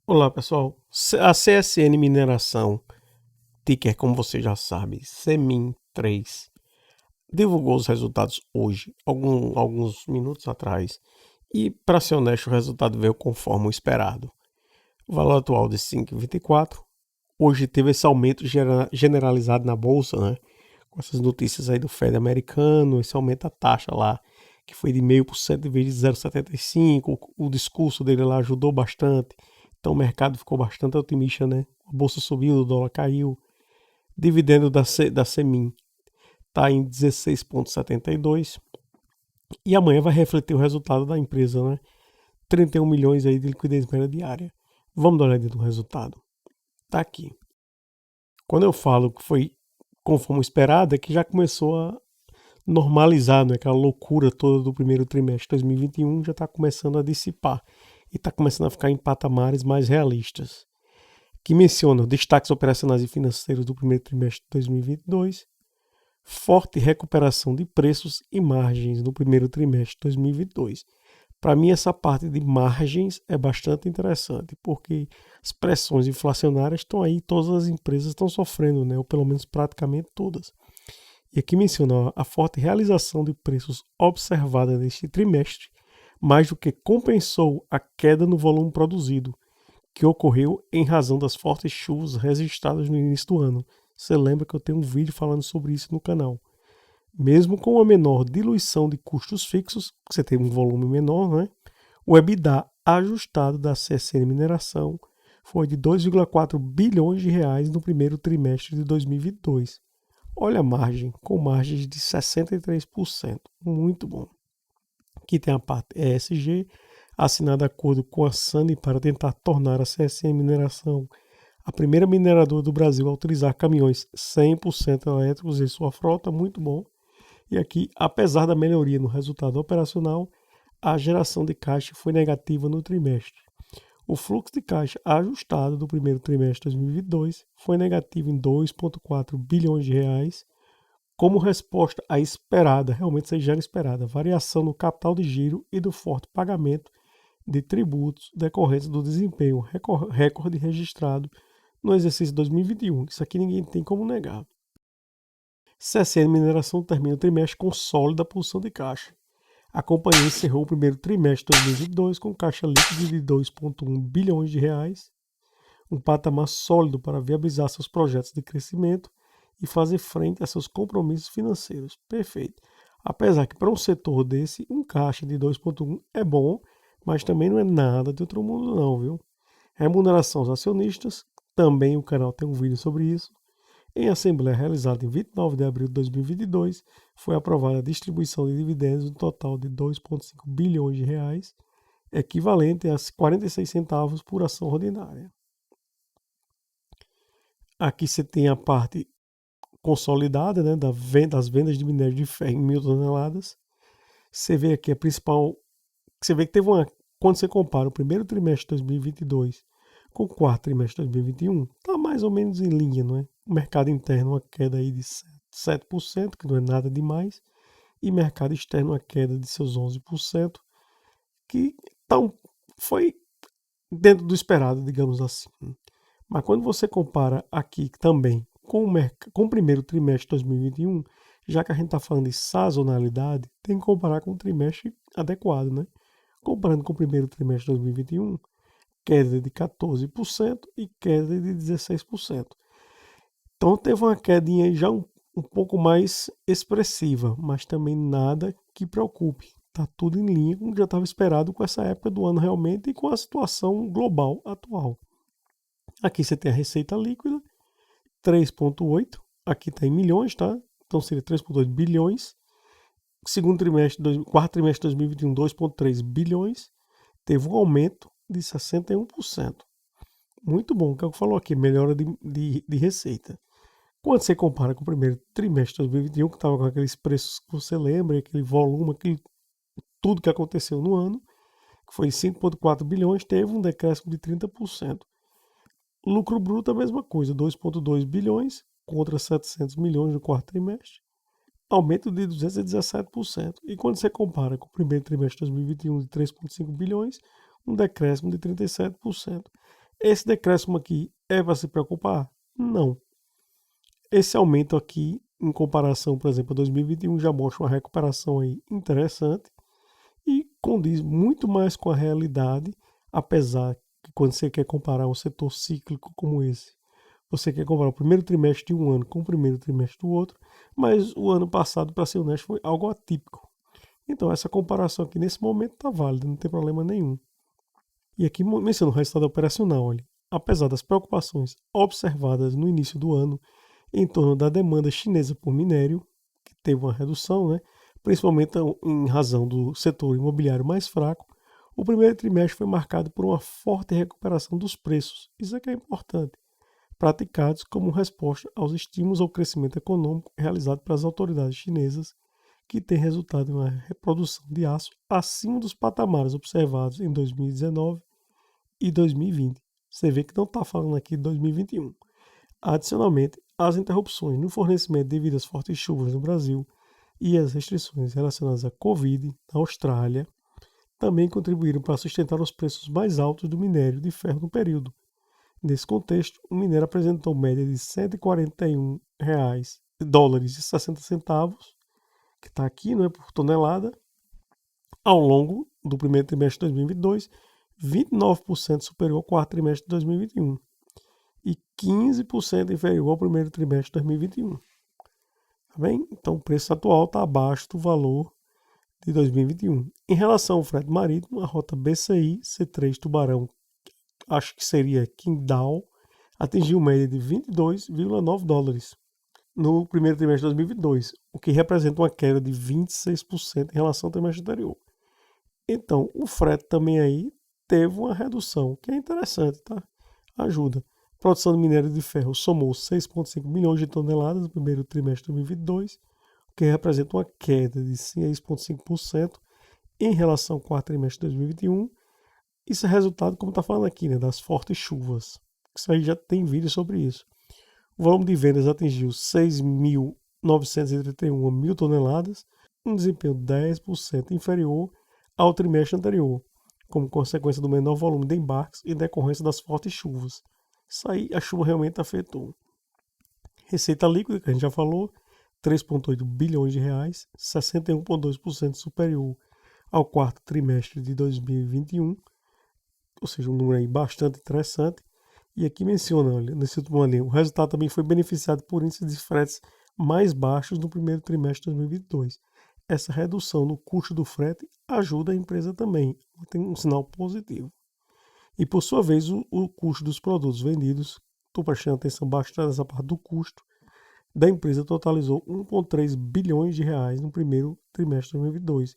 Olá pessoal, a CSN Mineração, ticker como você já sabe, CEMIN3, divulgou os resultados hoje, alguns minutos atrás, e para ser honesto o resultado veio conforme o esperado. O valor atual de 5,24, hoje teve esse aumento generalizado na bolsa, né? Com essas notícias aí do Fed americano, esse aumento da taxa lá, que foi de 0,5% em vez de 0,75%, o discurso dele lá ajudou bastante. Então o mercado ficou bastante otimista, né? A bolsa subiu, o dólar caiu. Dividendo da Semin está em 16,72. E amanhã vai refletir o resultado da empresa, né? 31 milhões aí de liquidez média diária. Vamos dar uma olhada no resultado. Tá aqui. Quando eu falo que foi conforme esperado, é que já começou a normalizar, né? Aquela loucura toda do primeiro trimestre de 2021 já está começando a dissipar e está começando a ficar em patamares mais realistas, que menciona destaques operacionais e financeiros do primeiro trimestre de 2022, forte recuperação de preços e margens no primeiro trimestre de 2022. Para mim, essa parte de margens é bastante interessante, porque as pressões inflacionárias estão aí, todas as empresas estão sofrendo, né? Ou pelo menos praticamente todas. E aqui menciona a forte realização de preços observada neste trimestre, mais do que compensou a queda no volume produzido, que ocorreu em razão das fortes chuvas registradas no início do ano. Você lembra que eu tenho um vídeo falando sobre isso no canal. Mesmo com a menor diluição de custos fixos, você tem um volume menor, né? O EBITDA ajustado da CSN Mineração foi de 2,4 bilhões de reais no primeiro trimestre de 2022. Olha a margem, com margens de 63%. Muito bom. Aqui tem a parte ESG, assinado acordo com a SANI para tentar tornar a CSN Mineração a primeira mineradora do Brasil a utilizar caminhões 100% elétricos em sua frota. Muito bom. E aqui, apesar da melhoria no resultado operacional, a geração de caixa foi negativa no trimestre. O fluxo de caixa ajustado do primeiro trimestre de 2022 foi negativo em 2,4 bilhões de reais, como resposta à esperada, realmente isso já era esperada, variação no capital de giro e do forte pagamento de tributos decorrentes do desempenho recorde registrado no exercício 2021. Isso aqui ninguém tem como negar. CSN Mineração termina o trimestre com sólida posição de caixa. A companhia encerrou o primeiro trimestre de 2022 com caixa líquido de 2,1 bilhões de reais, um patamar sólido para viabilizar seus projetos de crescimento e fazer frente a seus compromissos financeiros. Perfeito. Apesar que para um setor desse, um caixa de 2,1 é bom, mas também não é nada de outro mundo não, viu? Remuneração aos acionistas, também o canal tem um vídeo sobre isso. Em assembleia realizada em 29 de abril de 2022, foi aprovada a distribuição de dividendos no total de 2,5 bilhões de reais, equivalente a 46 centavos por ação ordinária. Aqui você tem a parte consolidada, né, das vendas de minério de ferro em 1.000 toneladas. Você vê aqui a principal. Você vê que teve uma. Quando você compara o primeiro trimestre de 2022 com o quarto trimestre de 2021, está mais ou menos em linha, não é? O mercado interno, uma queda aí de 7%, que não é nada demais, e mercado externo, uma queda de seus 11%, que então, foi dentro do esperado, digamos assim. Mas quando você compara aqui também com o primeiro trimestre de 2021, já que a gente está falando de sazonalidade, tem que comparar com o trimestre adequado, né? Comparando com o primeiro trimestre de 2021, queda de 14% e queda de 16%. Então teve uma quedinha aí já um pouco mais expressiva, mas também nada que preocupe. Está tudo em linha com o que já estava esperado com essa época do ano realmente e com a situação global atual. Aqui você tem a receita líquida, 3,8. Aqui está em milhões, tá? Então seria 3,8 bilhões. Segundo trimestre, quarto trimestre de 2021, 2,3 bilhões. Teve um aumento de 61%. Muito bom, que é o que falou aqui, melhora de receita. Quando você compara com o primeiro trimestre de 2021, que estava com aqueles preços que você lembra, aquele volume, tudo que aconteceu no ano, que foi 5,4 bilhões, teve um decréscimo de 30%. Lucro bruto a mesma coisa, 2,2 bilhões contra 700 milhões no quarto trimestre, aumento de 217%. E quando você compara com o primeiro trimestre de 2021 de 3,5 bilhões, um decréscimo de 37%. Esse decréscimo aqui é para se preocupar? Não. Esse aumento aqui, em comparação, por exemplo, a 2021, já mostra uma recuperação aí interessante e condiz muito mais com a realidade, apesar que quando você quer comparar um setor cíclico como esse, você quer comparar o primeiro trimestre de um ano com o primeiro trimestre do outro, mas o ano passado, para ser honesto, foi algo atípico. Então essa comparação aqui nesse momento está válida, não tem problema nenhum. E aqui menciono o resultado operacional, olha. Apesar das preocupações observadas no início do ano em torno da demanda chinesa por minério, que teve uma redução, né, principalmente em razão do setor imobiliário mais fraco, o primeiro trimestre foi marcado por uma forte recuperação dos preços. Isso é que é importante, praticados como resposta aos estímulos ao crescimento econômico realizado pelas autoridades chinesas, que tem resultado em uma reprodução de aço acima dos patamares observados em 2019 e 2020. Você vê que não está falando aqui de 2021. Adicionalmente, as interrupções no fornecimento devido às fortes chuvas no Brasil e as restrições relacionadas à Covid na Austrália também contribuíram para sustentar os preços mais altos do minério de ferro no período. Nesse contexto, o minério apresentou média de $141,60, que está aqui, não é, por tonelada, ao longo do primeiro trimestre de 2022, 29% superior ao quarto trimestre de 2021 e 15% inferior ao primeiro trimestre de 2021. Tá bem? Então o preço atual está abaixo do valor de 2021. Em relação ao frete marítimo, a rota BCI C3 Tubarão, acho que seria Qingdao, atingiu média de $22,9 no primeiro trimestre de 2022, o que representa uma queda de 26% em relação ao trimestre anterior. Então, o frete também aí teve uma redução, que é interessante, tá? Ajuda. A produção de minério de ferro somou 6,5 milhões de toneladas no primeiro trimestre de 2022, o que representa uma queda de 6,5% em relação ao quarto trimestre de 2021. Isso é resultado, como está falando aqui, né, das fortes chuvas. Isso aí já tem vídeo sobre isso. O volume de vendas atingiu 6.931 mil toneladas, um desempenho 10% inferior ao trimestre anterior, como consequência do menor volume de embarques e decorrência das fortes chuvas. Isso aí a chuva realmente afetou. Receita líquida, que a gente já falou, 3,8 bilhões de reais, 61,2% superior ao quarto trimestre de 2021, ou seja, um número aí bastante interessante. E aqui menciona, olha, nesse último ano, o resultado também foi beneficiado por índices de fretes mais baixos no primeiro trimestre de 2022. Essa redução no custo do frete ajuda a empresa também, tem um sinal positivo. E por sua vez, o custo dos produtos vendidos, estou prestando atenção bastante nessa parte do custo, da empresa totalizou 1,3 bilhões de reais no primeiro trimestre de 2022,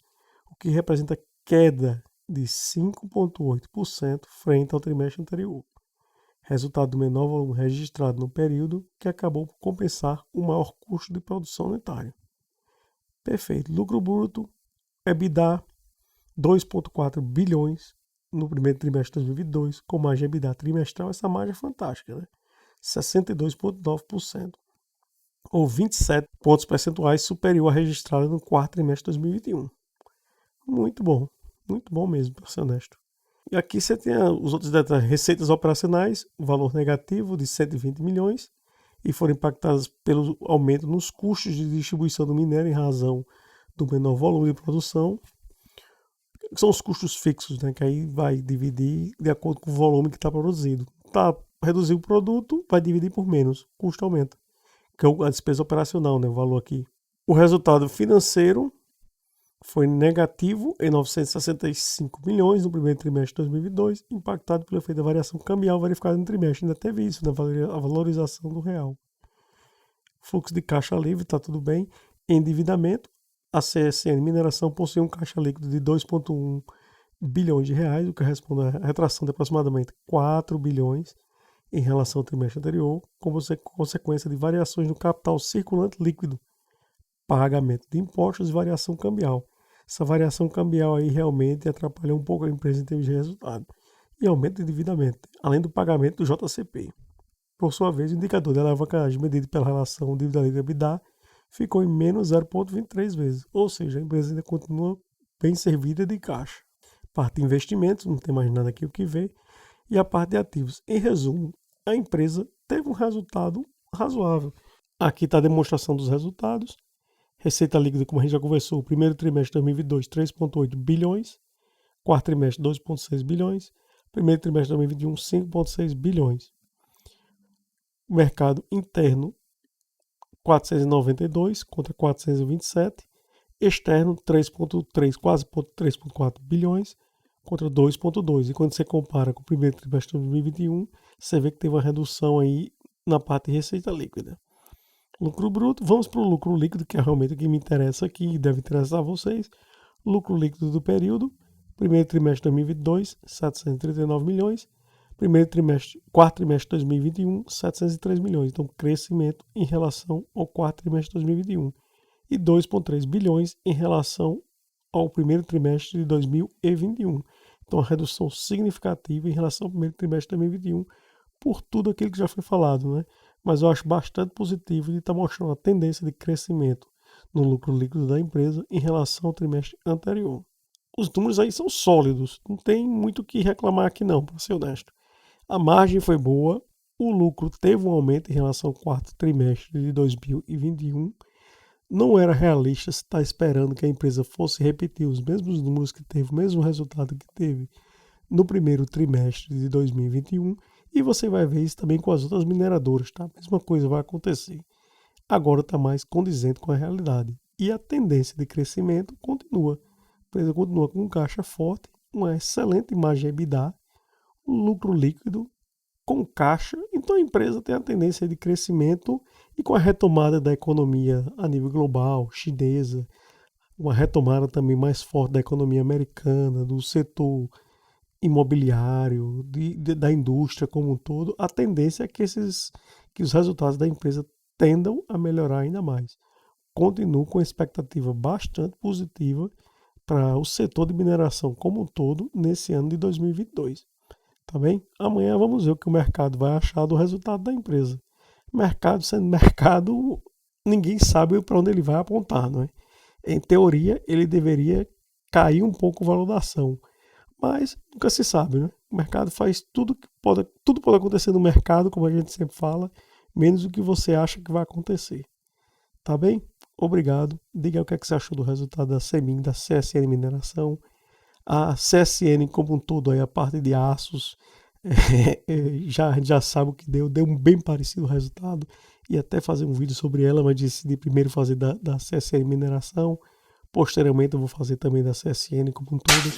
o que representa queda de 5,8% frente ao trimestre anterior, resultado do menor volume registrado no período, que acabou por compensar o maior custo de produção unitária. Perfeito. Lucro bruto, EBITDA, 2,4 bilhões no primeiro trimestre de 2022, com margem EBITDA trimestral, essa margem é fantástica, né? 62,9%, ou 27 pontos percentuais superior à registrada no quarto trimestre de 2021. Muito bom mesmo, para ser honesto. E aqui você tem os outros detalhes, receitas operacionais, valor negativo de 120 milhões, e foram impactadas pelo aumento nos custos de distribuição do minério em razão do menor volume de produção. São os custos fixos, né, que aí vai dividir de acordo com o volume que está produzido. Tá, reduzir o produto, vai dividir por menos, o custo aumenta, que é a despesa operacional, né, o valor aqui. O resultado financeiro foi negativo em 965 milhões no primeiro trimestre de 2022, impactado pelo efeito da variação cambial verificada no trimestre. Ainda teve isso, né, a valorização do real. Fluxo de caixa livre, está tudo bem. Endividamento, a CSN Mineração possui um caixa líquido de 2,1 bilhões de reais, o que corresponde a retração de aproximadamente 4 bilhões em relação ao trimestre anterior, como consequência de variações no capital circulante líquido, pagamento de impostos e variação cambial. Essa variação cambial aí realmente atrapalha um pouco a empresa em termos de resultado e aumento de endividamento, além do pagamento do JCP. Por sua vez, o indicador de alavancagem medido pela relação dívida líquida EBITDA ficou em menos 0,23 vezes, ou seja, a empresa ainda continua bem servida de caixa. Parte de investimentos, não tem mais nada aqui o que ver. e a parte de ativos. Em resumo, a empresa teve um resultado razoável. Aqui está a demonstração dos resultados. Receita líquida, como a gente já conversou, primeiro trimestre de 2022, 3,8 bilhões. Quarto trimestre, 2,6 bilhões. Primeiro trimestre de 2021, 5,6 bilhões. Mercado interno, 492 contra 427. Externo, 3,3, quase 3,4 bilhões contra 2,2. E quando você compara com o primeiro trimestre de 2021, você vê que teve uma redução aí na parte de receita líquida. Lucro bruto, vamos para o lucro líquido, que é realmente o que me interessa aqui e deve interessar a vocês. Lucro líquido do período, primeiro trimestre de 2022, 739 milhões. Quarto trimestre de 2021, 703 milhões. Então, crescimento em relação ao quarto trimestre de 2021. E 2,3 bilhões em relação ao primeiro trimestre de 2021. Então, a redução significativa em relação ao primeiro trimestre de 2021, por tudo aquilo que já foi falado, né? Mas eu acho bastante positivo de estar mostrando a tendência de crescimento no lucro líquido da empresa em relação ao trimestre anterior. Os números aí são sólidos, não tem muito o que reclamar aqui não, para ser honesto. A margem foi boa, o lucro teve um aumento em relação ao quarto trimestre de 2021. Não era realista estar esperando que a empresa fosse repetir os mesmos números que teve, o mesmo resultado que teve no primeiro trimestre de 2021. E você vai ver isso também com as outras mineradoras, tá? A mesma coisa vai acontecer. Agora está mais condizente com a realidade. E a tendência de crescimento continua. A empresa continua com um caixa forte, uma excelente margem EBITDA, um lucro líquido com caixa. Então a empresa tem a tendência de crescimento e com a retomada da economia a nível global, chinesa, uma retomada também mais forte da economia americana, do setor imobiliário, da indústria como um todo, a tendência é que os resultados da empresa tendam a melhorar ainda mais. Continuo com a expectativa bastante positiva para o setor de mineração como um todo nesse ano de 2022. Tá bem? Amanhã vamos ver o que o mercado vai achar do resultado da empresa. Mercado sendo mercado, ninguém sabe para onde ele vai apontar, não é? Em teoria, ele deveria cair um pouco o valor da ação, mas nunca se sabe, né? O mercado faz tudo pode acontecer no mercado, como a gente sempre fala, menos o que você acha que vai acontecer. Tá bem? Obrigado. Diga o que, é que você achou do resultado da CEMIN, da CSN Mineração. A CSN como um todo, aí, a parte de aços, já sabe o que deu um bem parecido o resultado. E até fazer um vídeo sobre ela, mas decidi primeiro fazer da CSN Mineração. Posteriormente eu vou fazer também da CSN como um todo.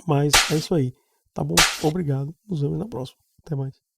Mas é isso aí, tá bom? Obrigado. Nos vemos na próxima. Até mais.